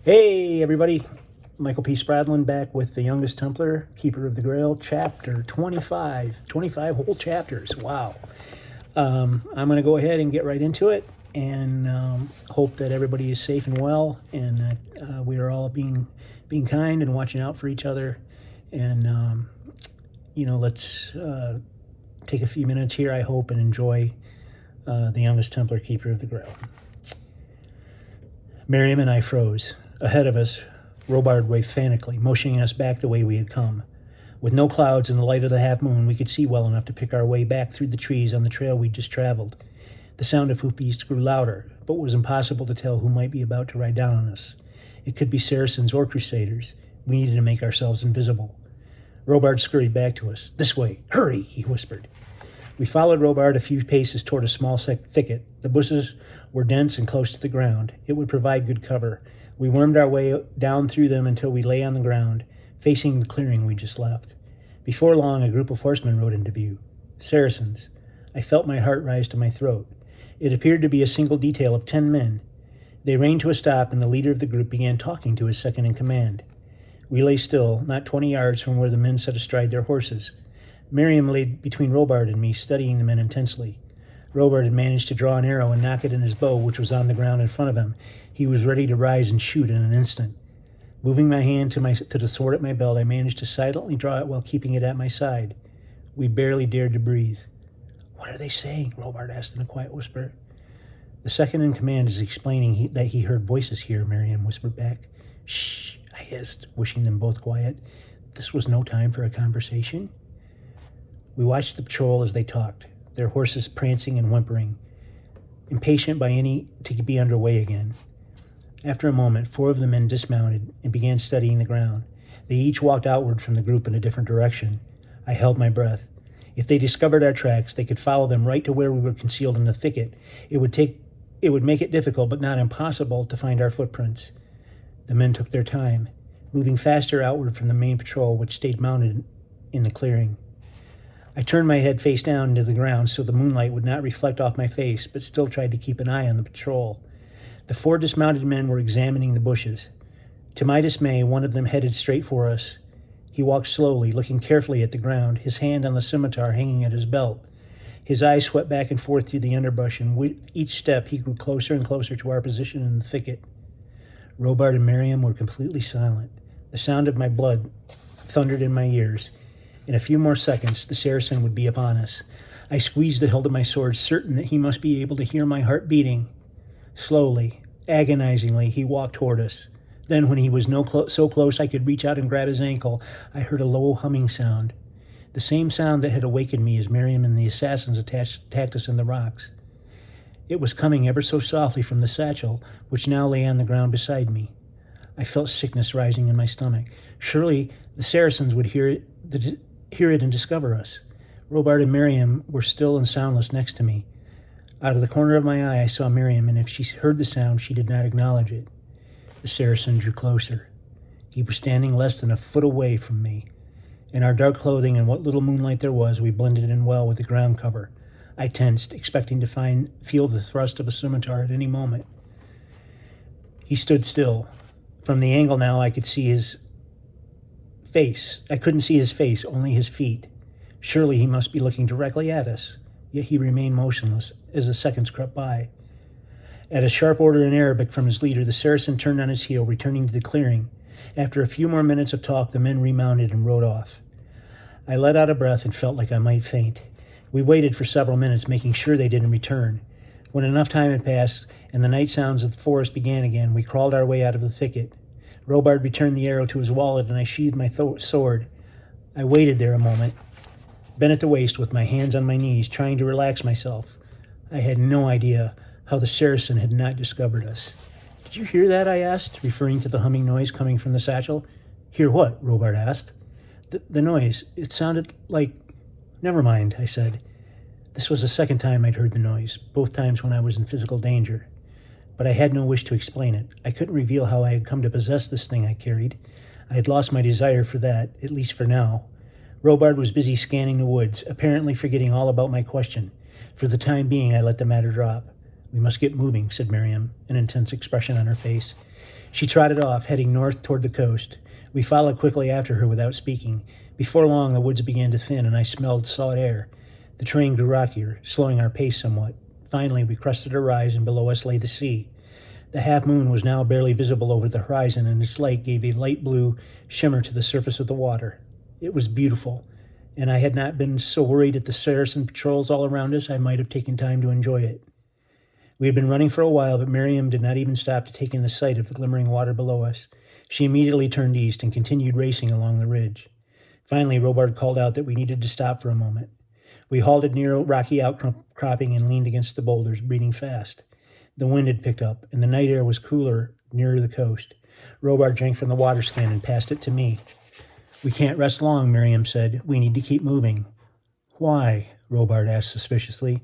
Hey, everybody. Michael P. Spradlin back with the Youngest Templar, Keeper of the Grail, chapter 25. 25 whole chapters. Wow. I'm going to go ahead and get right into it and hope that everybody is safe and well and that we are all being kind and watching out for each other. And, let's take a few minutes here, I hope, and enjoy the Youngest Templar, Keeper of the Grail. Miriam and I froze. Ahead of us, Robard waved frantically, motioning us back the way we had come. With no clouds and the light of the half moon, we could see well enough to pick our way back through the trees on the trail we'd just traveled. The sound of hoofbeats grew louder, but it was impossible to tell who might be about to ride down on us. It could be Saracens or Crusaders. We needed to make ourselves invisible. Robard scurried back to us. "This way! Hurry!" he whispered. We followed Robard a few paces toward a small thicket. The bushes were dense and close to the ground. It would provide good cover. We wormed our way down through them until we lay on the ground, facing the clearing we just left. Before long, a group of horsemen rode into view. Saracens. I felt my heart rise to my throat. It appeared to be a single detail of 10 men. They reined to a stop, and the leader of the group began talking to his second-in-command. We lay still, not 20 yards from where the men sat astride their horses. Miriam lay between Robard and me, studying the men intensely. Robard had managed to draw an arrow and knock it in his bow, which was on the ground in front of him. He was ready to rise and shoot in an instant. Moving my hand to the sword at my belt, I managed to silently draw it while keeping it at my side. We barely dared to breathe. "What are they saying?" Robard asked in a quiet whisper. "The second-in-command is explaining that he heard voices here," Miriam whispered back. "Shh," I hissed, wishing them both quiet. This was no time for a conversation. We watched the patrol as they talked, their horses prancing and whimpering, impatient to be underway again. After a moment, 4 of the men dismounted and began studying the ground. They each walked outward from the group in a different direction. I held my breath. If they discovered our tracks, they could follow them right to where we were concealed in the thicket. It would make it difficult, but not impossible, to find our footprints. The men took their time, moving faster outward from the main patrol, which stayed mounted in the clearing. I turned my head face down into the ground so the moonlight would not reflect off my face, but still tried to keep an eye on the patrol. The 4 dismounted men were examining the bushes. To my dismay, one of them headed straight for us. He walked slowly, looking carefully at the ground, his hand on the scimitar hanging at his belt. His eyes swept back and forth through the underbrush, and with each step he grew closer and closer to our position in the thicket. Robard and Miriam were completely silent. The sound of my blood thundered in my ears. In a few more seconds, the Saracen would be upon us. I squeezed the hilt of my sword, certain that he must be able to hear my heart beating. Slowly, agonizingly, he walked toward us. Then, when he was so close I could reach out and grab his ankle, I heard a low humming sound. The same sound that had awakened me as Miriam and the assassins attacked us in the rocks. It was coming ever so softly from the satchel, which now lay on the ground beside me. I felt sickness rising in my stomach. Surely the Saracens would hear it and discover us. Robard and Miriam were still and soundless next to me. Out of the corner of my eye, I saw Miriam, and if she heard the sound, she did not acknowledge it. The Saracen drew closer. He was standing less than a foot away from me. In our dark clothing and what little moonlight there was, we blended in well with the ground cover. I tensed, expecting to feel the thrust of a scimitar at any moment. He stood still. From the angle now, I could see his face. I couldn't see his face, only his feet. Surely he must be looking directly at us. Yet he remained motionless as the seconds crept by. At a sharp order in Arabic from his leader, the Saracen turned on his heel, returning to the clearing. After a few more minutes of talk, the men remounted and rode off. I let out a breath and felt like I might faint. We waited for several minutes, making sure they didn't return. When enough time had passed and the night sounds of the forest began again, we crawled our way out of the thicket. Robard returned the arrow to his wallet, and I sheathed my sword. I waited there a moment, bent at the waist with my hands on my knees, trying to relax myself. I had no idea how the Saracen had not discovered us. "Did you hear that?" I asked, referring to the humming noise coming from the satchel. "Hear what?" Robard asked. The noise. It sounded like—" "Never mind," I said. This was the second time I'd heard the noise, both times when I was in physical danger. But I had no wish to explain it. I couldn't reveal how I had come to possess this thing I carried. I had lost my desire for that, at least for now. Robard was busy scanning the woods, apparently forgetting all about my question. For the time being, I let the matter drop. "We must get moving," said Miriam, an intense expression on her face. She trotted off, heading north toward the coast. We followed quickly after her without speaking. Before long, the woods began to thin, and I smelled salt air. The terrain grew rockier, slowing our pace somewhat. Finally, we crested a rise, and below us lay the sea. The half moon was now barely visible over the horizon, and its light gave a light blue shimmer to the surface of the water. It was beautiful, and I had not been so worried at the Saracen patrols all around us, I might have taken time to enjoy it. We had been running for a while, but Miriam did not even stop to take in the sight of the glimmering water below us. She immediately turned east and continued racing along the ridge. Finally, Robard called out that we needed to stop for a moment. We halted near a rocky outcropping and leaned against the boulders, breathing fast. The wind had picked up, and the night air was cooler nearer the coast. Robard drank from the water skin and passed it to me. "We can't rest long," Miriam said. "We need to keep moving." "Why?" Robard asked suspiciously.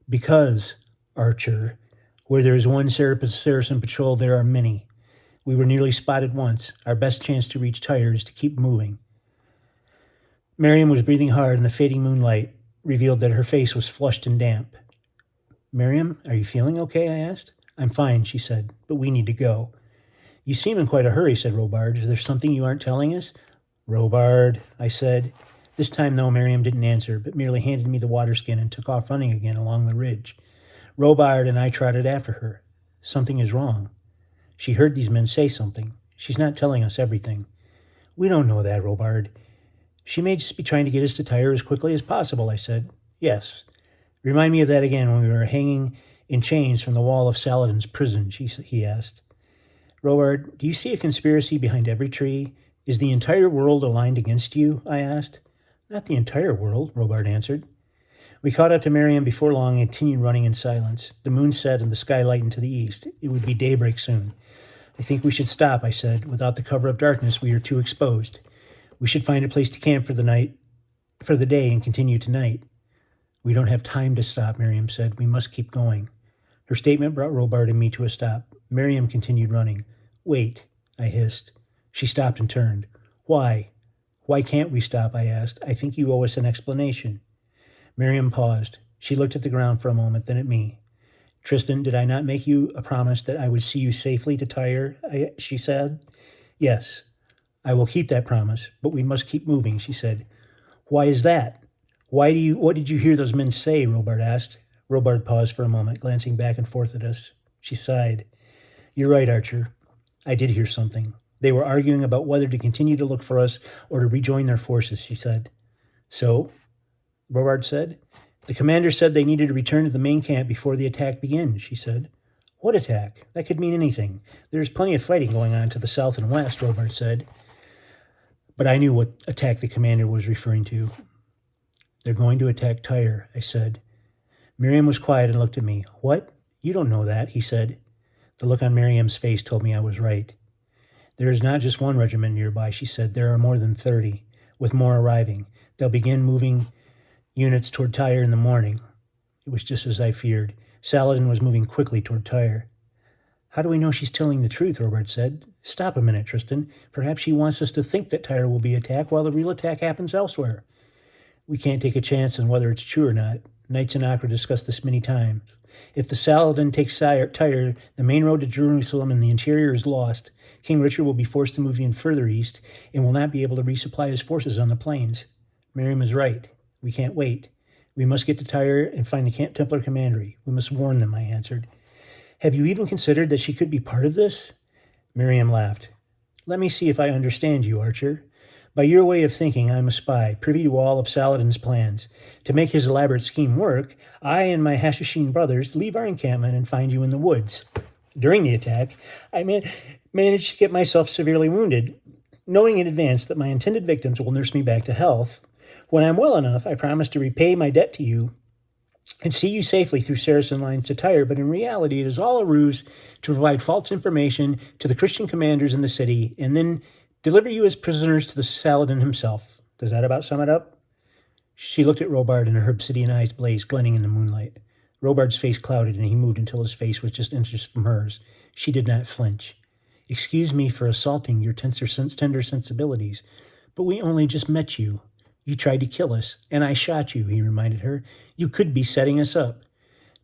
"Because, Archer, where there is one Saracen patrol, there are many. We were nearly spotted once. Our best chance to reach Tyre is to keep moving." Miriam was breathing hard, and the fading moonlight revealed that her face was flushed and damp. "Miriam, are you feeling okay?" I asked. "I'm fine," she said, "but we need to go." "You seem in quite a hurry," said Robard. "Is there something you aren't telling us?" "Robard," I said. This time, though, Miriam didn't answer, but merely handed me the water skin and took off running again along the ridge. Robard and I trotted after her. "Something is wrong. She heard these men say something. She's not telling us everything." "We don't know that, Robard." "She may just be trying to get us to Tyre as quickly as possible," I said. "Yes. Remind me of that again when we were hanging in chains from the wall of Saladin's prison," he asked. "Robard, do you see a conspiracy behind every tree? Is the entire world aligned against you?" I asked. "Not the entire world," Robard answered. We caught up to Miriam before long and continued running in silence. The moon set and the sky lightened to the east. It would be daybreak soon. "I think we should stop," I said. "Without the cover of darkness, we are too exposed. We should find a place to camp for the day, and continue tonight." "We don't have time to stop," Miriam said. "We must keep going." Her statement brought Robard and me to a stop. Miriam continued running. "Wait," I hissed. She stopped and turned. "Why? Why can't we stop?" I asked. "I think you owe us an explanation." Miriam paused. She looked at the ground for a moment, then at me. "Tristan, did I not make you a promise that I would see you safely to Tyre?" she said. "Yes, I will keep that promise, but we must keep moving," she said. "Why is that? What did you hear those men say?" Robard asked. Robard paused for a moment, glancing back and forth at us. She sighed. "You're right, Archer. I did hear something. They were arguing about whether to continue to look for us or to rejoin their forces," she said. "So?" Robard said. "The commander said they needed to return to the main camp before the attack begins," she said. "What attack? That could mean anything. There's plenty of fighting going on to the south and west," Robard said. But I knew what attack the commander was referring to. "They're going to attack Tyre," I said. Miriam was quiet and looked at me. "What? You don't know that," he said. The look on Miriam's face told me I was right. "There is not just one regiment nearby," she said. "There are more than 30, with more arriving. They'll begin moving units toward Tyre in the morning." It was just as I feared. Saladin was moving quickly toward Tyre. "How do we know she's telling the truth?" Robert said. "Stop a minute, Tristan. Perhaps she wants us to think that Tyre will be attacked while the real attack happens elsewhere." "We can't take a chance on whether it's true or not. Knights in Acre discussed this many times. If the Saladin takes Tyre, the main road to Jerusalem in the interior is lost. King Richard will be forced to move even further east and will not be able to resupply his forces on the plains." Miriam is right. "We can't wait. We must get to Tyre and find the Templar commandery. We must warn them," I answered. "Have you even considered that she could be part of this?" Miriam laughed. "Let me see if I understand you, Archer. By your way of thinking, I'm a spy, privy to all of Saladin's plans. To make his elaborate scheme work, I and my Hashashin brothers leave our encampment and find you in the woods. During the attack, I managed to get myself severely wounded, knowing in advance that my intended victims will nurse me back to health. When I'm well enough, I promise to repay my debt to you and see you safely through Saracen lines to Tyre, but in reality it is all a ruse to provide false information to the Christian commanders in the city and then deliver you as prisoners to the Saladin himself. Does that about sum it up?" She looked at Robard and her obsidian eyes blazed, glinting in the moonlight. Robard's face clouded and he moved until his face was just inches from hers. She did not flinch. "Excuse me for assaulting your tender sensibilities, but we only just met you. You tried to kill us, and I shot you," he reminded her. "You could be setting us up."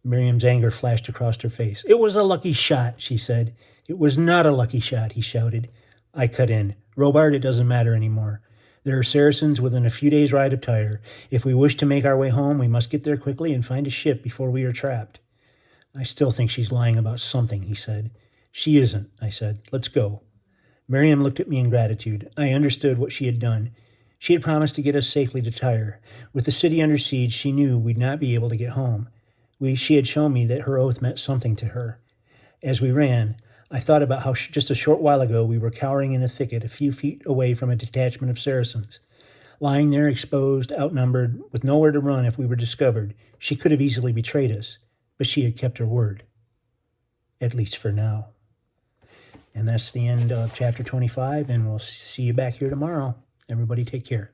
Miriam's anger flashed across her face. "It was a lucky shot," she said. "It was not a lucky shot," he shouted. I cut in. "Robard, it doesn't matter anymore. There are Saracens within a few days' ride of Tyre. If we wish to make our way home, we must get there quickly and find a ship before we are trapped." "I still think she's lying about something," he said. "She isn't," I said. "Let's go." Miriam looked at me in gratitude. I understood what she had done. She had promised to get us safely to Tyre. With the city under siege, she knew we'd not be able to get home. She had shown me that her oath meant something to her. As we ran, I thought about how just a short while ago we were cowering in a thicket a few feet away from a detachment of Saracens. Lying there exposed, outnumbered, with nowhere to run if we were discovered, she could have easily betrayed us, but she had kept her word. At least for now. And that's the end of chapter 25, and we'll see you back here tomorrow. Everybody take care.